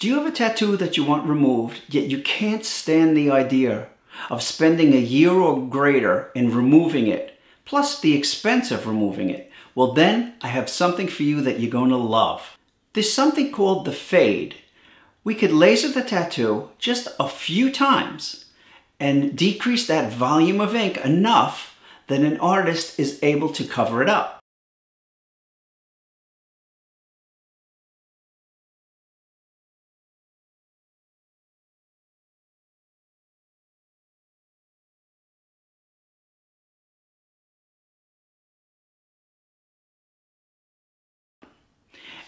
Do you have a tattoo that you want removed, yet you can't stand the idea of spending a year or greater in removing it, plus the expense of removing it? Well, then I have something for you that you're going to love. There's something called the fade. We could laser the tattoo just a few times and decrease that volume of ink enough that an artist is able to cover it up.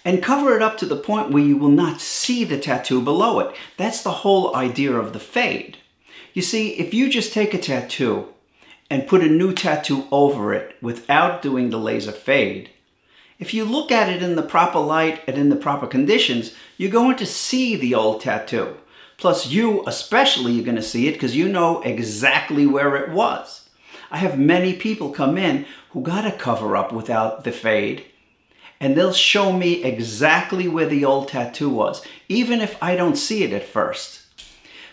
And cover it up to the point where you will not see the tattoo below it. That's the whole idea of the fade. You see, if you just take a tattoo and put a new tattoo over it without doing the laser fade, if you look at it in the proper light and in the proper conditions, you're going to see the old tattoo. Plus you especially, you're going to see it because you know exactly where it was. I have many people come in who got a cover up without the fade, and they'll show me exactly where the old tattoo was, even if I don't see it at first.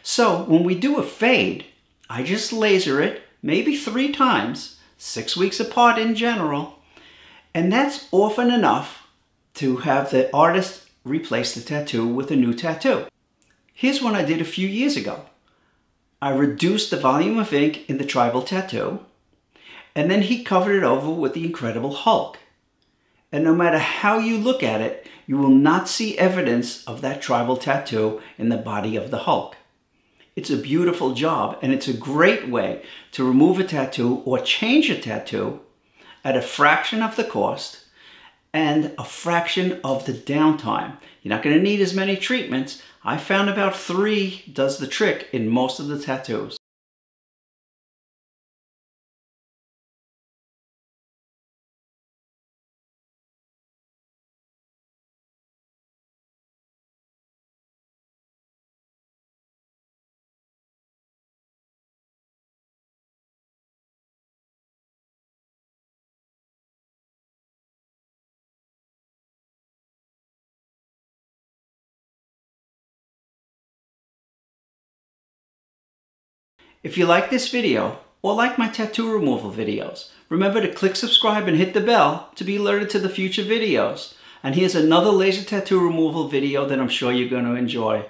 So when we do a fade, I just laser it, maybe 3 times, 6 weeks apart in general, and that's often enough to have the artist replace the tattoo with a new tattoo. Here's one I did a few years ago. I reduced the volume of ink in the tribal tattoo, and then he covered it over with the Incredible Hulk. And no matter how you look at it, you will not see evidence of that tribal tattoo in the body of the Hulk. It's a beautiful job, and it's a great way to remove a tattoo or change a tattoo at a fraction of the cost and a fraction of the downtime. You're not going to need as many treatments. I found about 3 does the trick in most of the tattoos. If you like this video, or like my tattoo removal videos, remember to click subscribe and hit the bell to be alerted to the future videos. And here's another laser tattoo removal video that I'm sure you're going to enjoy.